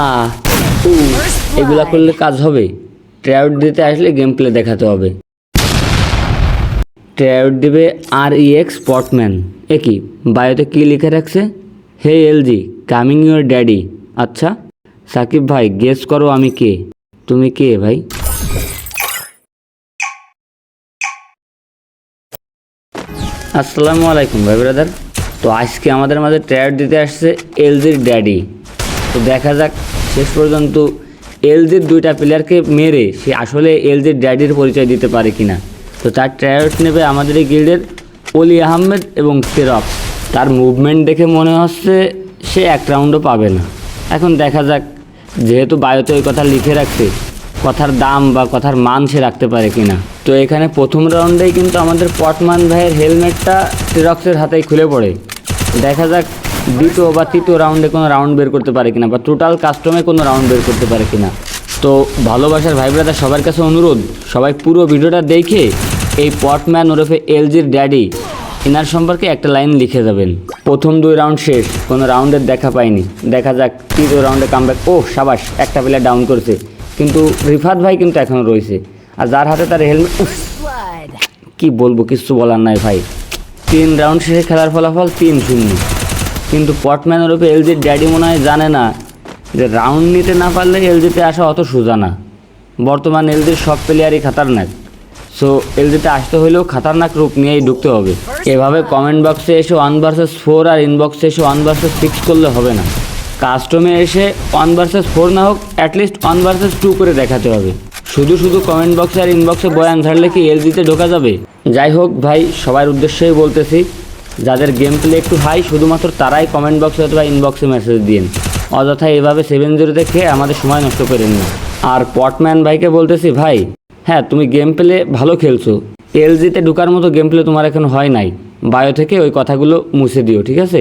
আ উ এগুলা করলে কাজ হবে? ট্রাইআউট দিতে আসলে গেম প্লে দেখাতে হবে। ট্রাইআউট দিবে REX স্পটম্যান। এ কি বায়োতে কী লিখে রাখছে? হে এলজি কামিং ইউর ড্যাডি। আচ্ছা সাকিব ভাই গেস করো আমি কে? তুমি কে ভাই? আসসালামু আলাইকুম ভাই ব্রাদার। তো আজকে আমাদের মাঝে ট্রাইআউট দিতে আসছে এলজির ড্যাডি। তো দেখা যাক শেষ পর্যন্ত এলজির দুইটা প্লেয়ারকে মেরে সে আসলে এলজির ড্যাডির পরিচয় দিতে পারে কিনা। তো তার ট্রাইআউট নেবে আমাদের এই গিল্ডের অলি আহমেদ এবং সেরক্স। তার মুভমেন্ট দেখে মনে হচ্ছে সে এক রাউন্ডও পাবে না। এখন দেখা যাক, যেহেতু বায়োতে ওই কথা লিখে রাখছে, কথার দাম বা কথার মান সে রাখতে পারে কিনা। তো এখানে প্রথম রাউন্ডেই কিন্তু আমাদের পটমান ভাইয়ের হেলমেটটা সেরক্সের হাতেই খুলে পড়ে। দেখা যাক দ্বিতীয় বা তৃতীয় রাউন্ডে কোনো রাউন্ড বের করতে পারে কিনা, বা টোটাল কাস্টমে কোনো রাউন্ড বের করতে পারে কিনা। তো ভালোবাসার ভাই ব্রাদার সবার কাছে অনুরোধ, সবাই পুরো ভিডিওটা দেখে এই পটম্যান ওরফে এলজির ড্যাডি এনার সম্পর্কে একটা লাইন লিখে যাবেন। প্রথম 2 রাউন্ড শেষ, কোনো রাউন্ডের দেখা পাইনি। দেখা যাক তৃতীয় রাউন্ডে কামব্যাক। ও সাবাস, একটা প্লেয়ার ডাউন করেছে, কিন্তু রিফাত ভাই কিন্তু এখনও রয়েছে। আর যার হাতে তার হেলমেট, কি বলবো, কিছু বলার নাই ভাই। 3 রাউন্ড শেষে খেলার ফলাফল 3-0। কিন্তু পটম্যান ওরফে এলজির ড্যাডি মনে হয় জানে না যে রাউন্ড নিতে না পারলে এলজিতে আসা অত সোজা না। বর্তমান এলজির সব প্লেয়ারই খাতারনাক। সো এলজিতে আসতে হলেও খাতারনাক রূপ নিয়েই ঢুকতে হবে। এভাবে কমেন্ট বক্সে এসে 1 vs 4 আর ইনবক্সে এসে 1 vs 6 করলে হবে না। কাস্টমে এসে 1 vs 4 না হোক, অ্যাটলিস্ট 1 vs 2 করে দেখাতে হবে। শুধু শুধু কমেন্ট বক্সে আর ইনবক্সে বয়ান ঝাড়লে কি এলজিতে ঢোকা যাবে? যাই হোক ভাই, সবার উদ্দেশ্যেই বলতেছি, যাদের গেম প্লে একটু হাই শুধুমাত্র তারাই কমেন্ট বক্সে অথবা ইনবক্সে মেসেজ দিন। অযথা এভাবে 7-0 খেয়ে আমাদের সময় নষ্ট করেন না। আর পটম্যান ভাইকে বলতেছি, ভাই হ্যাঁ তুমি গেম প্লে ভালো খেলছো, এলজিতে ঢোকার মতো গেম প্লে তোমার এখন হয় নাই। বায়ো থেকে ওই কথাগুলো মুছে দিও, ঠিক আছে?